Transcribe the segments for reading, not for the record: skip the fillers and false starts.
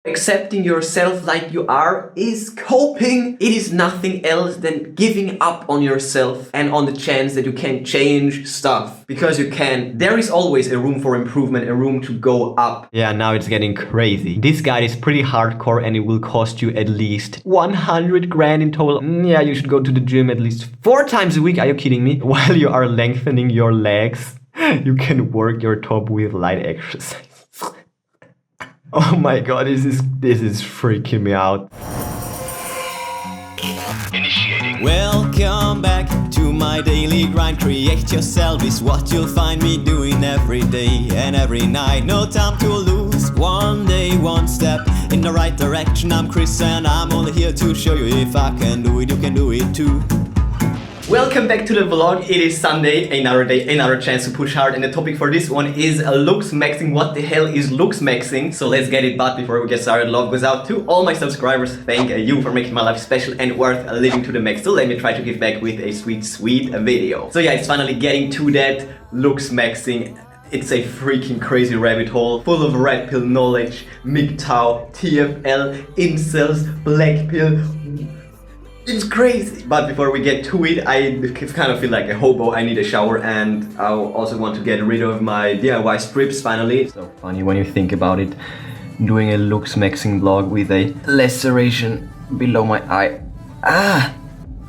Accepting yourself like you are is coping. It is nothing else than giving up on yourself and on the chance that you can change stuff. Because you can. There is always a room for improvement, a room to go up. Yeah, now it's getting crazy. This guide is pretty hardcore and it will cost you at least 100 grand in total. Yeah, you should go to the gym at least 4 times a week. Are you kidding me? While you are lengthening your legs, you can work your top with light exercise. Oh my god, this is freaking me out. Initiating. Welcome back to my daily grind. Create yourself is what you'll find me doing every day and every night. No time to lose. One day, one step in the right direction. I'm Chris and I'm only here to show you if I can do it, you can do it too. Welcome back to the vlog. It is Sunday, another day, another chance to push hard, and the topic for this one is Looksmaxing. What the hell is Looksmaxing? So let's get it, but before we get started, love goes out to all my subscribers. Thank you for making my life special and worth living to the max. So let me try to give back with a sweet video. So yeah, it's finally getting to that Looksmaxing. It's a freaking crazy rabbit hole, full of red pill knowledge, MGTOW, TFL, Incels, black pill. It's crazy! But before we get to it, I kind of feel like a hobo. I need a shower and I also want to get rid of my DIY strips finally. So funny when you think about it, doing a Looksmaxing vlog with a laceration below my eye.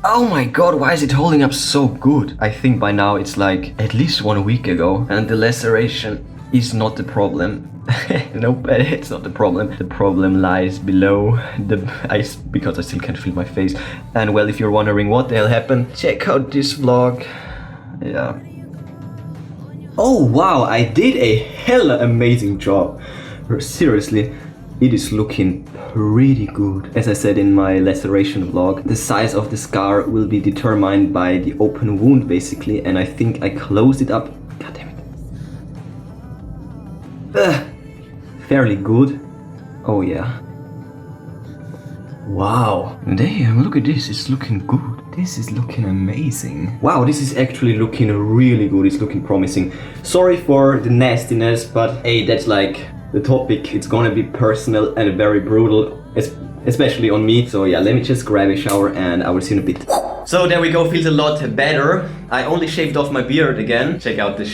Oh my god, why is it holding up so good? I think by now it's like at least 1 week ago and the laceration is not the problem. Nope, it's not the problem. The problem lies below the ice, because I still can't feel my face. And well, if you're wondering what the hell happened, check out this vlog. Yeah. Oh wow, I did a hella amazing job. Seriously, it is looking pretty good. As I said in my laceration vlog, the size of the scar will be determined by the open wound basically, and I think I closed it up. God damn it. Fairly good. Oh yeah. Wow. Damn, look at this. It's looking good. This is looking amazing. Wow, this is actually looking really good. It's looking promising. Sorry for the nastiness, but hey, that's like the topic. It's gonna be personal and very brutal, especially on me. So yeah, let me just grab a shower and I will see you in a bit. So there we go, feels a lot better. I only shaved off my beard again. Check out the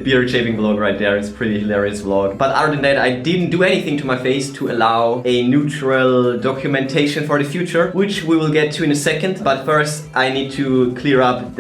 beard shaving vlog right there. It's a pretty hilarious vlog. But other than that, I didn't do anything to my face to allow a neutral documentation for the future, which we will get to in a second. But first, I need to clear up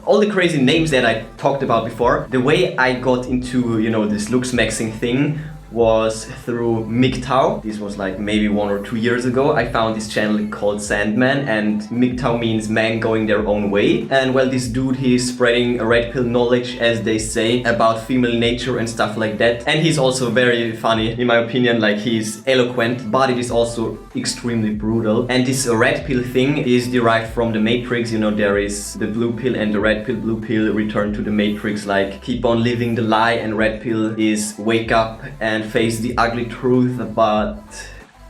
all the crazy names that I talked about before. The way I got into, you know, this Looksmaxing thing was through MGTOW. This was like maybe 1 or 2 years ago. I found this channel called Sandman, and MGTOW means man going their own way. And well, this dude, he's spreading a red pill knowledge, as they say, about female nature and stuff like that. And he's also very funny, in my opinion. Like, he's eloquent, but it is also extremely brutal. And this red pill thing is derived from the Matrix. You know, there is the blue pill and the red pill. Blue pill return to the Matrix, like keep on living the lie, and red pill is wake up and face the ugly truth, but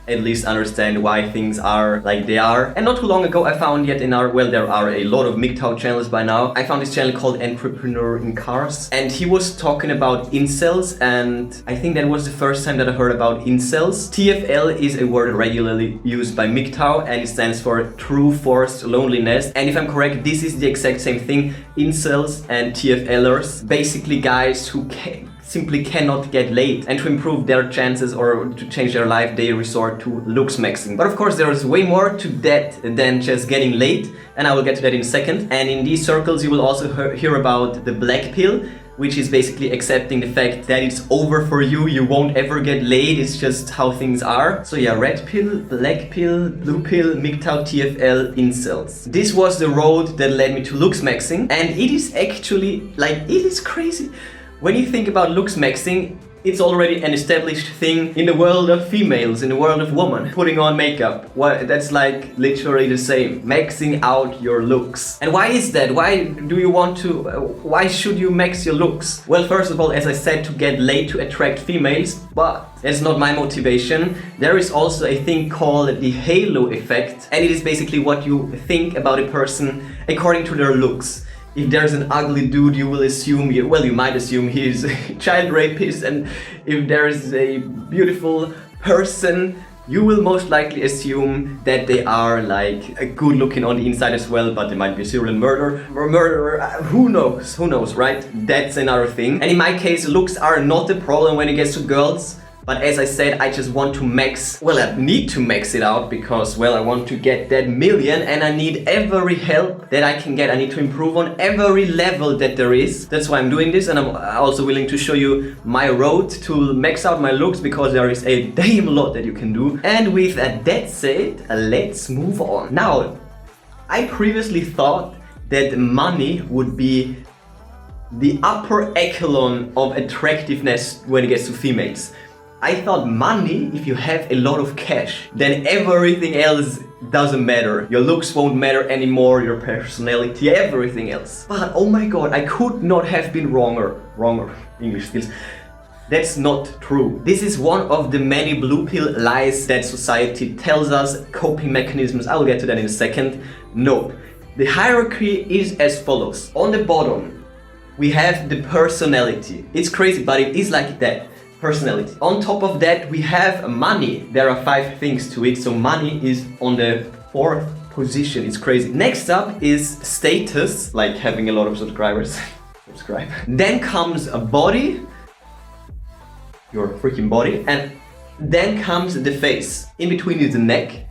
at least understand why things are like they are. And not too long ago I found yet another, well, there are a lot of MGTOW channels by now. I found this channel called Entrepreneur in Cars, and he was talking about incels, and I think that was the first time that I heard about incels. TFL is a word regularly used by MGTOW, and it stands for true forced loneliness. And if I'm correct, this is the exact same thing. Incels and TFLers, basically guys who simply cannot get laid, and to improve their chances or to change their life, they resort to Looksmaxing. But of course, there is way more to that than just getting laid, and I will get to that in a second. And in these circles, you will also hear about the black pill, which is basically accepting the fact that it's over for you, you won't ever get laid, it's just how things are. So yeah, red pill, black pill, blue pill, MGTOW, TFL, incels. This was the road that led me to Looksmaxing, and it is actually, like, it is crazy. When you think about Looksmaxing, it's already an established thing in the world of females, in the world of women. Putting on makeup, that's like literally the same. Maxing out your looks. And why is that? Why should you max your looks? Well, first of all, as I said, to get laid, to attract females, but that's not my motivation. There is also a thing called the halo effect, and it is basically what you think about a person according to their looks. If there's an ugly dude, you will assume, you might assume he's a child rapist, and if there is a beautiful person, you will most likely assume that they are like good looking on the inside as well, but they might be a serial murderer, who knows, right? That's another thing. And in my case, looks are not the problem when it gets to girls. But as I said, I just want to I need to max it out because, well, I want to get that million and I need every help that I can get. I need to improve on every level that there is. That's why I'm doing this, and I'm also willing to show you my road to max out my looks because there is a damn lot that you can do. And with that said, let's move on. Now, I previously thought that money would be the upper echelon of attractiveness when it gets to females. I thought money, if you have a lot of cash, then everything else doesn't matter. Your looks won't matter anymore, your personality, everything else. But oh my god, I could not have been wronger, English skills. That's not true. This is one of the many blue pill lies that society tells us, coping mechanisms. I will get to that in a second. No, the hierarchy is as follows. On the bottom, we have the personality. It's crazy, but it is like that. Personality. On top of that, we have money. There are 5 things to it, so money is on the 4th position. It's crazy. Next up is status, like having a lot of subscribers. Then comes a body, your freaking body, and then comes the face. In between is the neck.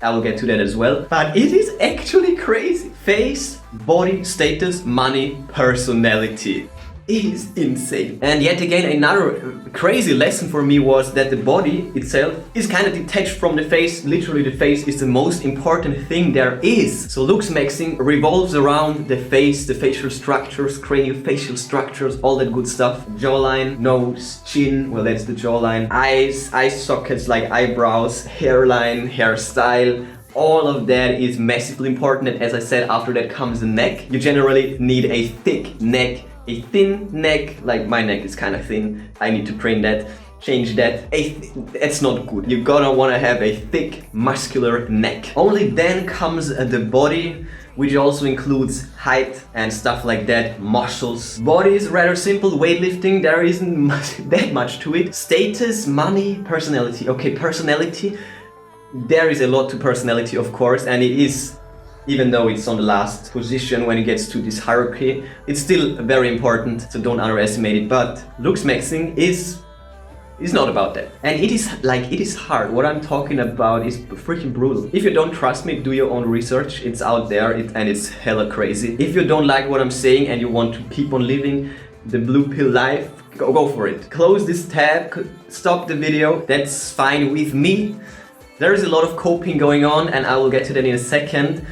I will get to that as well. But it is actually crazy. Face, body, status, money, personality. It is insane. And yet again, another crazy lesson for me was that the body itself is kind of detached from the face. Literally, the face is the most important thing there is. So Looksmaxing revolves around the face, the facial structures, craniofacial structures, all that good stuff. Jawline, nose, chin, well, that's the jawline. Eyes, eye sockets like eyebrows, hairline, hairstyle. All of that is massively important. And as I said, after that comes the neck. You generally need a thick neck. A thin neck, like my neck is kind of thin. I need to train that, change that. It's not good. You're gonna wanna have a thick, muscular neck. Only then comes the body, which also includes height and stuff like that, muscles. Body is rather simple, weightlifting, there isn't that much to it. Status, money, personality. Okay, personality, there is a lot to personality, of course, and it is, even though it's on the last position when it gets to this hierarchy, it's still very important, so don't underestimate it. But Looksmaxing is not about that. And it is hard. What I'm talking about is freaking brutal. If you don't trust me, do your own research. It's out there and it's hella crazy. If you don't like what I'm saying and you want to keep on living the blue pill life, go for it. Close this tab, stop the video, that's fine with me. There is a lot of coping going on and I will get to that in a second.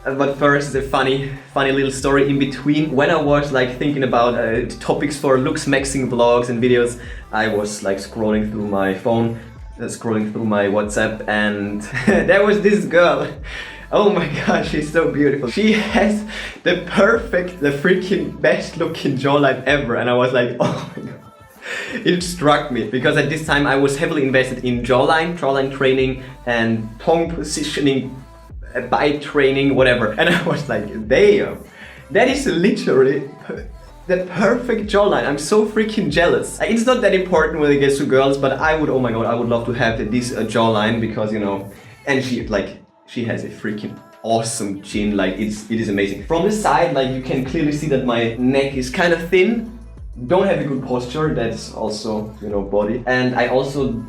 But first, a funny little story in between. When I was like thinking about topics for Looksmaxing vlogs and videos, I was like scrolling through my phone, scrolling through my WhatsApp, and there was this girl. Oh my god, she's so beautiful. She has the freaking best looking jawline ever, and I was like, oh my god. It struck me because at this time I was heavily invested in jawline training and tongue positioning, bite training, whatever. And I was like, damn, that is literally the perfect jawline. I'm so freaking jealous. It's not that important when it gets to girls, but oh my god, I would love to have this jawline because, you know, and she has a freaking awesome chin, like it is amazing. From the side, like you can clearly see that my neck is kind of thin. Don't have a good posture, that's also, you know, body. And I also,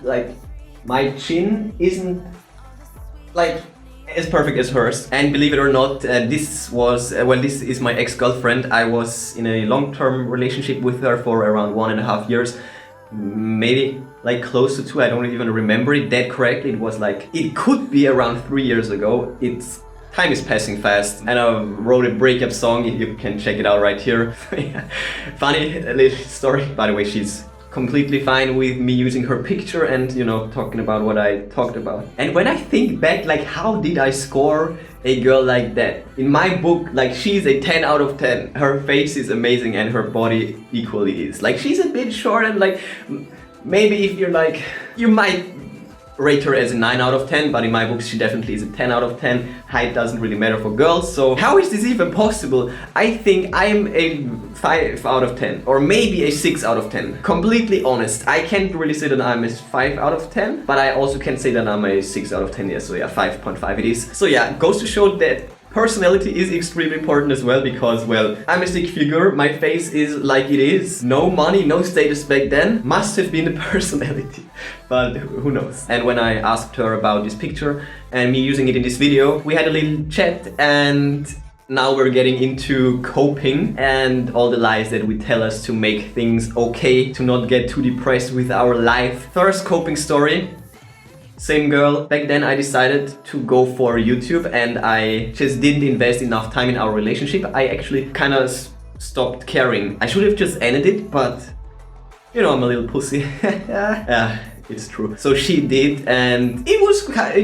like, my chin isn't like as perfect as hers. And believe it or not, this is my ex-girlfriend. I was in a long-term relationship with her for around 1.5 years. Maybe like close to 2, I don't even remember it that correctly. It was like, it could be around 3 years ago. Time is passing fast, and I wrote a breakup song. You can check it out right here. Funny little story. By the way, she's completely fine with me using her picture and, you know, talking about what I talked about. And when I think back, like, how did I score a girl like that? In my book, like, she's a 10 out of 10. Her face is amazing and her body equally is. Like, she's a bit short and, like, maybe if you're like, you might rate her as a 9 out of 10, but in my books she definitely is a 10 out of 10. Height doesn't really matter for girls, so how is this even possible? I think I'm a 5 out of 10, or maybe a 6 out of 10. Completely honest, I can't really say that I'm a 5 out of 10, but I also can say that I'm a 6 out of 10, yeah, so yeah, 5.5 it is. So yeah, goes to show that personality is extremely important as well, because, well, I'm a stick figure, my face is like it is, no money, no status back then, must have been the personality, but who knows. And when I asked her about this picture and me using it in this video, we had a little chat, and now we're getting into coping and all the lies that we tell us to make things okay, to not get too depressed with our life. First coping story. Same girl. Back then I decided to go for YouTube and I just didn't invest enough time in our relationship. I actually kind of stopped caring. I should have just ended it, but you know, I'm a little pussy. Yeah, it's true. So she did, and it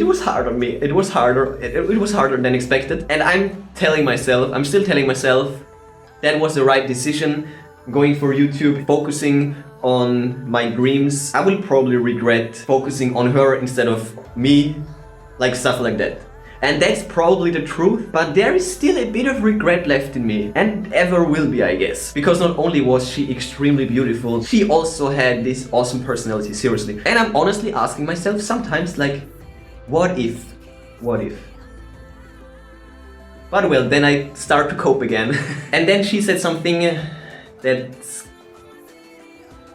was hard on me. It was harder than expected. And I'm still telling myself that was the right decision, going for YouTube, focusing on my dreams. I will probably regret focusing on her instead of me, like stuff like that. And that's probably the truth, but there is still a bit of regret left in me, and ever will be, I guess. Because not only was she extremely beautiful, she also had this awesome personality, seriously. And I'm honestly asking myself sometimes, like, what if? What if? But well, then I start to cope again. And then she said something that's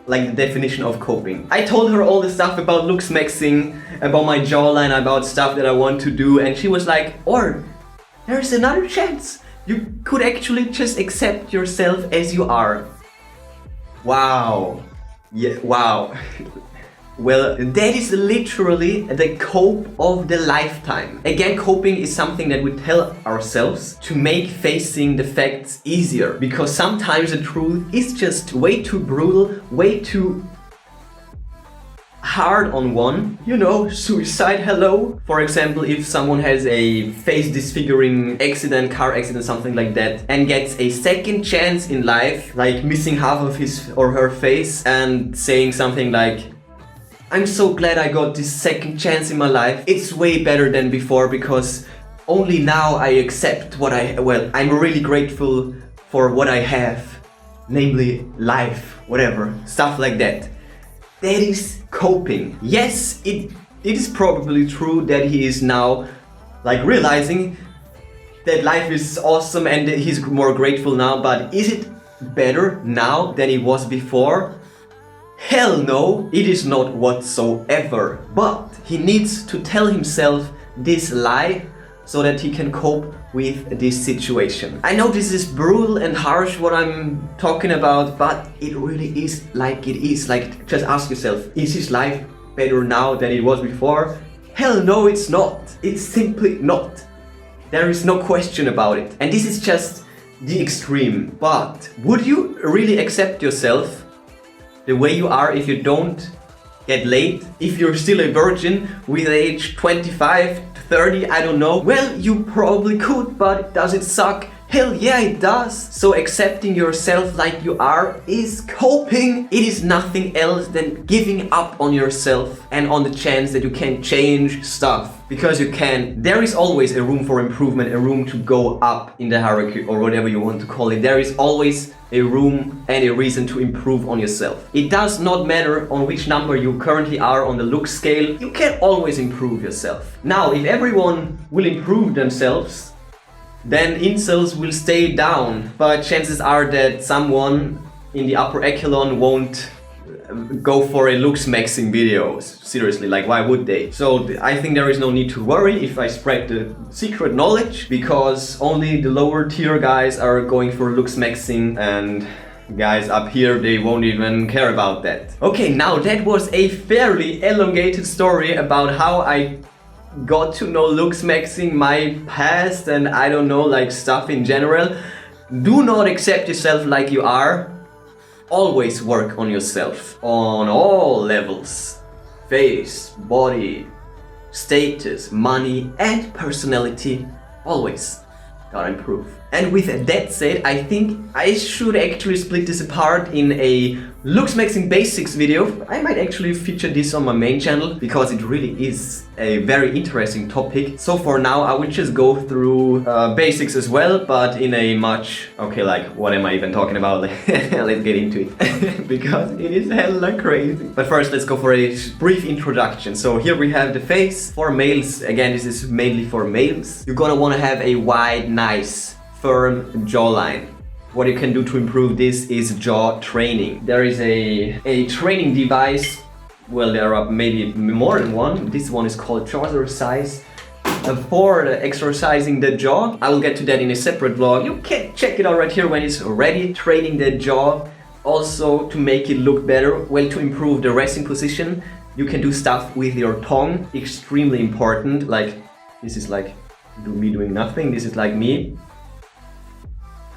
like the definition of coping. I told her all the stuff about Looksmaxing, about my jawline, about stuff that I want to do, and she was like, or there's another chance. You could actually just accept yourself as you are. Wow. Yeah, wow. Well, that is literally the cope of the lifetime. Again, coping is something that we tell ourselves to make facing the facts easier. Because sometimes the truth is just way too brutal, way too hard on one. You know, suicide, hello. For example, if someone has a face disfiguring accident, car accident, something like that, and gets a second chance in life, like missing half of his or her face and saying something like, I'm so glad I got this second chance in my life. It's way better than before because only now I accept I'm really grateful for what I have, namely life, whatever, stuff like that. That is coping. Yes, it is probably true that he is now like realizing that life is awesome and that he's more grateful now, but is it better now than it was before? Hell no, it is not whatsoever. But he needs to tell himself this lie so that he can cope with this situation. I know this is brutal and harsh what I'm talking about, but it really is like it is. Like, just ask yourself, is his life better now than it was before? Hell no, it's not. It's simply not. There is no question about it. And this is just the extreme. But would you really accept yourself the way you are if you don't get laid? If you're still a virgin with age 25 to 30, I don't know. Well, you probably could, but does it suck? Hell yeah, it does. So accepting yourself like you are is coping. It is nothing else than giving up on yourself and on the chance that you can change stuff. Because you can. There is always a room for improvement, a room to go up in the hierarchy or whatever you want to call it. There is always a room and a reason to improve on yourself. It does not matter on which number you currently are on the look scale, you can always improve yourself. Now, if everyone will improve themselves, then incels will stay down. But chances are that someone in the upper echelon won't go for a Looksmaxing videos. Seriously, like why would they? So I think there is no need to worry if I spread the secret knowledge, because only the lower tier guys are going for Looksmaxing and guys up here, they won't even care about that. Okay, now that was a fairly elongated story about how I got to know Looksmaxing, my past, and I don't know, like stuff in general. Do not accept yourself like you are. Always work on yourself on all levels. Face, body, status, money and personality. Always gotta improve. And with that said, I think I should actually split this apart in a Looksmaxing basics video. I might actually feature this on my main channel because it really is a very interesting topic. So for now, I will just go through basics as well, but in a much... Okay, like, what am I even talking about? Let's get into it. Because it is hella crazy. But first, let's go for a brief introduction. So here we have the face. For males, again, this is mainly for males. You're gonna wanna have a wide, nice, firm jawline. What you can do to improve this is jaw training. There is a training device. Well, there are maybe more than one. This one is called Jawline for exercising the jaw. I will get to that in a separate vlog. You can check it out right here when it's ready. Training the jaw. Also to make it look better. Well, to improve the resting position, you can do stuff with your tongue. Extremely important. Like, this is like me doing nothing. This is like me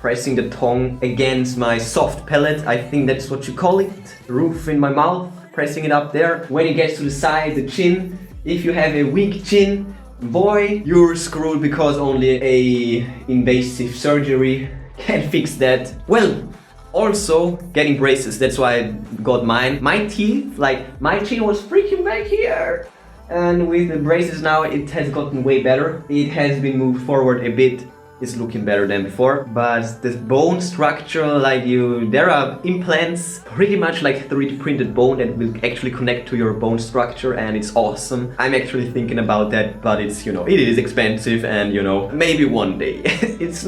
pressing the tongue against my soft palate, I think that's what you call it, the roof in my mouth, pressing it up there. When it gets to the side, the chin, if you have a weak chin, boy, you're screwed because only a invasive surgery can fix that. Well, also getting braces, that's why I got mine. My teeth, like my chin was freaking back here. And with the braces now, it has gotten way better. It has been moved forward a bit. It's looking better than before, but the bone structure, like there are implants, pretty much like 3D printed bone that will actually connect to your bone structure, and it's awesome. I'm actually thinking about that, but it's, it is expensive, and maybe one day. it's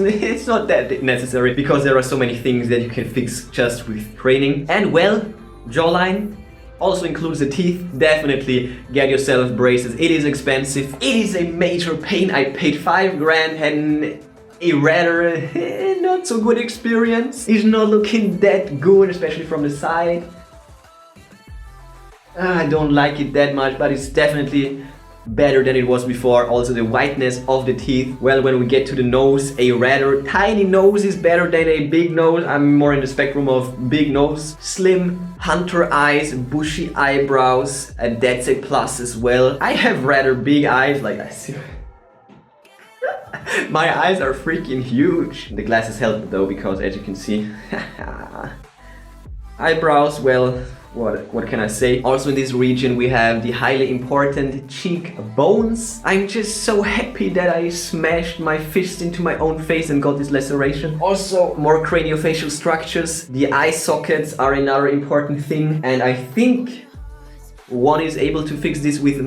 not that necessary because there are so many things that you can fix just with training. And well, jawline also includes the teeth. Definitely get yourself braces. It is expensive. It is a major pain. I paid 5 grand and a rather not so good experience. It's not looking that good, especially from the side. I don't like it that much, but it's definitely better than it was before. Also the whiteness of the teeth. Well, when we get to the nose, a rather tiny nose is better than a big nose. I'm more in the spectrum of big nose. Slim hunter eyes, bushy eyebrows, and that's a plus as well. I have rather big eyes, like I see. My eyes are freaking huge. The glasses help though, because as you can see, eyebrows, well, what can I say? Also in this region we have the highly important cheek bones. I'm just so happy that I smashed my fist into my own face and got this laceration. Also more craniofacial structures. The eye sockets are another important thing, and I think one is able to fix this with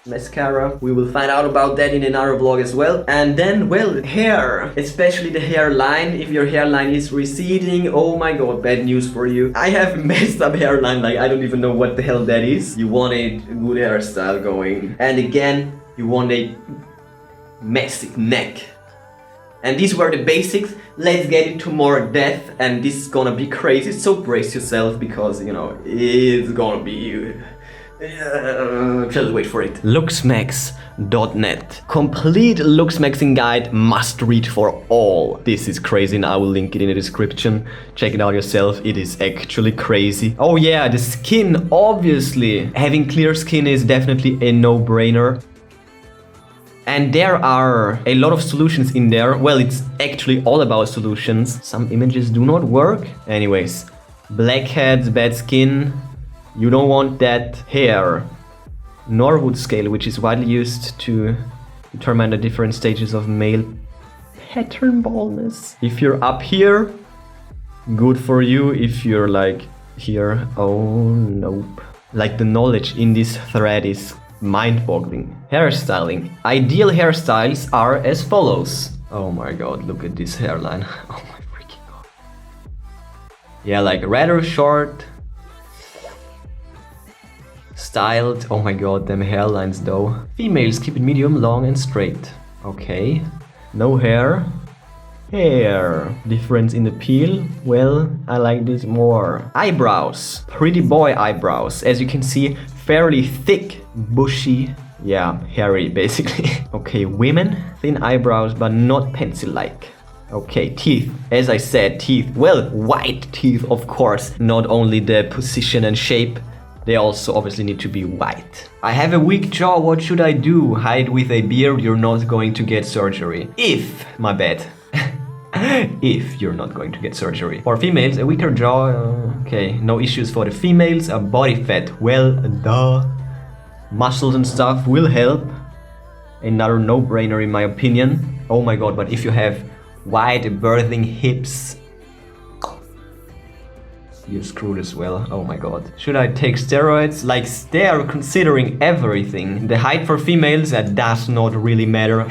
mascara. We will find out about that in another vlog as well. And then, well, hair, especially the hairline. If your hairline is receding, oh my god, bad news for you. I have messed up hairline, like I don't even know what the hell that is. You want a good hairstyle going, and again you want a massive neck. And these were the basics. Let's get into more depth, and this is gonna be crazy, so brace yourself because it's gonna be just wait for it. Looksmax.net. Complete Looksmaxing guide, must read for all. This is crazy, and I will link it in the description. Check it out yourself. It is actually crazy. Oh yeah, the skin, obviously. Having clear skin is definitely a no-brainer. And there are a lot of solutions in there. Well, it's actually all about solutions. Some images do not work. Anyways, blackheads, bad skin. You don't want that. Hair. Norwood scale, which is widely used to determine the different stages of male pattern baldness. If you're up here, good for you. If you're like here, oh nope. Like the knowledge in this thread is mind-boggling. Hairstyling. Ideal hairstyles are as follows. Oh my god, look at this hairline. Oh my freaking god. Yeah, like rather short, styled. Oh my god, them hairlines though. Females keep it medium, long and straight. Okay. No hair. Hair. Difference in the peel. Well, I like this more. Eyebrows. Pretty boy eyebrows. As you can see, fairly thick, bushy. Yeah, hairy basically. Okay, women. Thin eyebrows, but not pencil-like. Okay, teeth. As I said, teeth. Well, white teeth, of course. Not only the position and shape, they also obviously need to be white. I have a weak jaw, what should I do? Hide with a beard, you're not going to get surgery. My bad. If you're not going to get surgery. For females, a weaker jaw, okay, no issues for the females. A body fat, well, duh. Muscles and stuff will help. Another no-brainer in my opinion. Oh my god, but if you have wide birthing hips, you're screwed as well. Oh my god. Should I take steroids? Like, they are considering everything. The height for females, that does not really matter.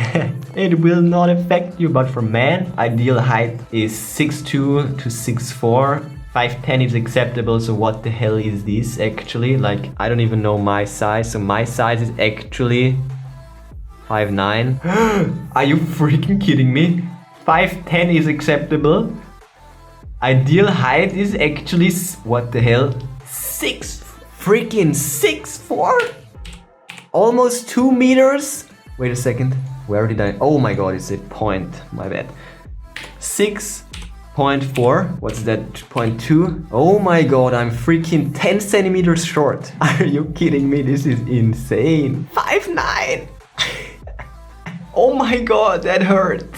It will not affect you, but for men, ideal height is 6'2 to 6'4. 5'10 is acceptable, so what the hell is this actually? Like, I don't even know my size, so my size is actually 5'9". Are you freaking kidding me? 5'10 is acceptable. Ideal height is actually, what the hell? 6'4"? Almost 2 meters? Wait a second. Where did I? Oh my god, it's a point. My bad. 6.4. What's that? 0.2. Oh my god, I'm freaking 10 centimeters short. Are you kidding me? This is insane. 5'9". Oh my god, that hurt.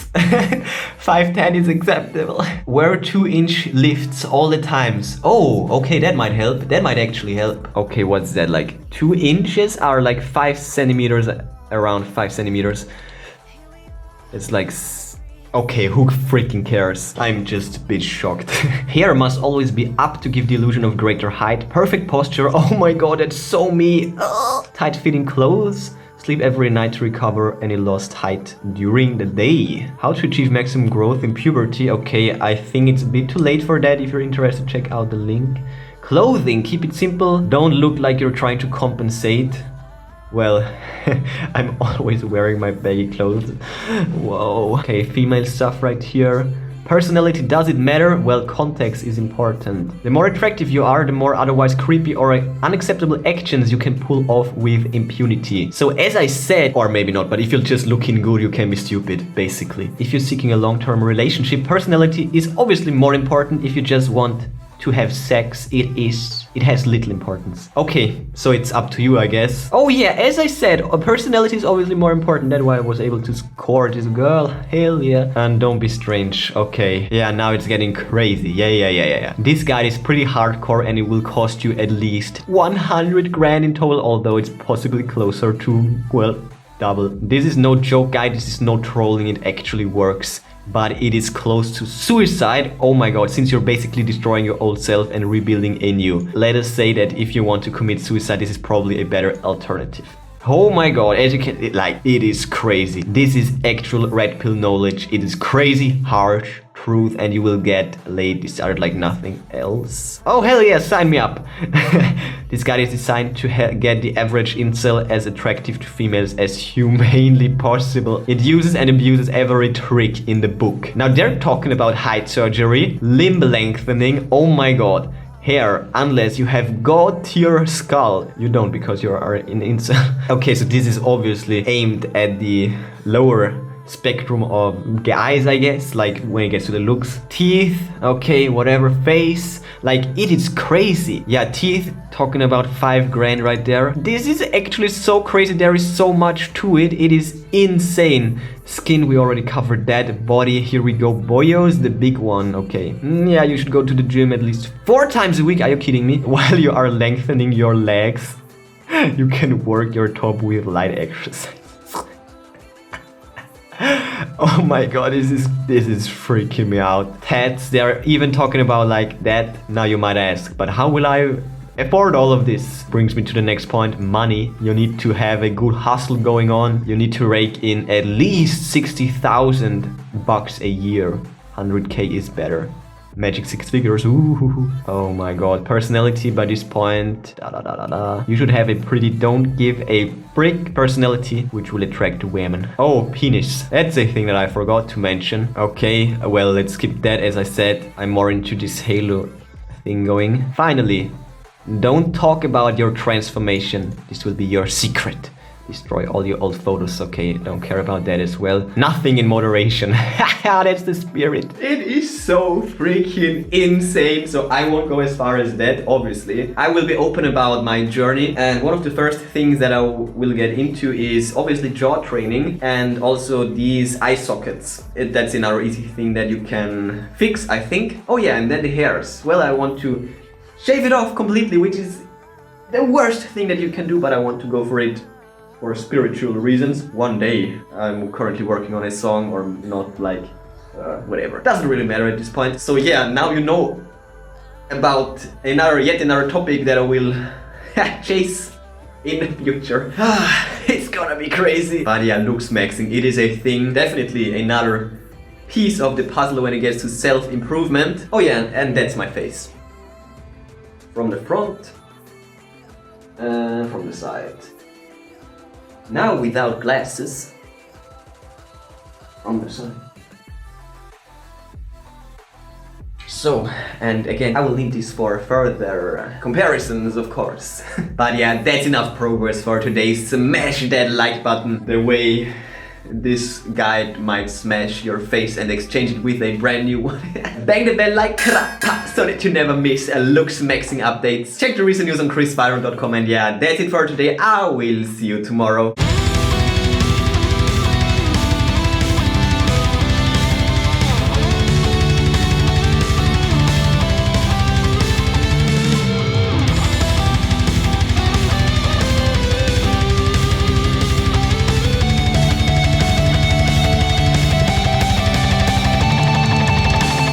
5'10 is acceptable. Wear 2-inch lifts all the times. Oh, okay, that might help. That might actually help. Okay, what's that? Like 2 inches are like 5 centimeters, around 5 centimeters. It's like, okay, who freaking cares? I'm just a bit shocked. Hair must always be up to give the illusion of greater height. Perfect posture. Oh my god, that's so me. Tight fitting clothes. Sleep every night to recover any lost height during the day. How to achieve maximum growth in puberty. Okay, I think it's a bit too late for that. If you're interested, check out the link. Clothing, keep it simple. Don't look like you're trying to compensate. Well, I'm always wearing my baggy clothes. Whoa. Okay, female stuff right here. Personality, does it matter? Well, context is important. The more attractive you are, the more otherwise creepy or unacceptable actions you can pull off with impunity. So as I said, or maybe not, but if you're just looking good, you can be stupid, basically. If you're seeking a long-term relationship, personality is obviously more important. If you just want to have sex, it has little importance. Okay, so it's up to you, I guess. Oh yeah, as I said, a personality is obviously more important. That's why I was able to score this girl. Hell yeah. And don't be strange. Okay, yeah, now it's getting crazy. Yeah. This guide is pretty hardcore and it will cost you at least 100 grand in total, although it's possibly closer to, well, double. This is no joke, guys. This is no trolling. It actually works. But it is close to suicide. Oh my god, since you're basically destroying your old self and rebuilding a new. Let us say that if you want to commit suicide, this is probably a better alternative. Oh my god, as you can, it is crazy. This is actual red pill knowledge. It is crazy, harsh truth, and you will get laid started like nothing else. Oh hell yeah, sign me up. This guide is designed to get the average incel as attractive to females as humanly possible. It uses and abuses every trick in the book. Now they're talking about height surgery, limb lengthening, oh my god. Hair, unless you have god-tier skull. You don't, because you are an incel. Okay, so this is obviously aimed at the lower spectrum of guys, I guess, like when it gets to the looks. Teeth, okay, whatever. Face, like it is crazy. Yeah, teeth, talking about 5 grand right there. This is actually so crazy. There is so much to it. It is insane. Skin, we already covered that. Body, here we go. Boyos, the big one. Okay, yeah, you should go to the gym at least 4 times a week. Are you kidding me? While you are lengthening your legs, you can work your top with light exercise. Oh my god, this is freaking me out. Tats, they are even talking about like that. Now you might ask, but how will I afford all of this? Brings me to the next point, money. You need to have a good hustle going on. You need to rake in at least 60,000 bucks a year. 100k is better. Magic 6 figures, ooh. Oh my god, personality by this point, You should have a pretty don't give a frick personality, which will attract women. Oh, penis, that's a thing that I forgot to mention. Okay, well, let's skip that. As I said, I'm more into this Halo thing going. Finally, don't talk about your transformation. This will be your secret. Destroy all your old photos. Okay, don't care about that as well. Nothing in moderation. That's the spirit. It is so freaking insane. So I won't go as far as that, obviously. I will be open about my journey. And one of the first things that I will get into is obviously jaw training and also these eye sockets. That's another easy thing that you can fix, I think. Oh yeah, and then the hairs. Well, I want to shave it off completely, which is the worst thing that you can do, but I want to go for it. For spiritual reasons. One day. I'm currently working on a song or not, like whatever. Doesn't really matter at this point. So yeah, now you know about yet another topic that I will chase in the future. It's gonna be crazy. But yeah, Looksmaxing, it is a thing. Definitely another piece of the puzzle when it gets to self-improvement. Oh yeah, and that's my face. From the front and from the side. Now without glasses. From the side. So, and again, I will leave this for further comparisons, of course. But yeah, that's enough progress for today. Smash that like button the way this guide might smash your face and exchange it with a brand new one. Bang the bell like crap so that you never miss a Looksmaxing updates. Check the recent news on ChrisViral.com, and yeah, that's it for today. I will see you tomorrow.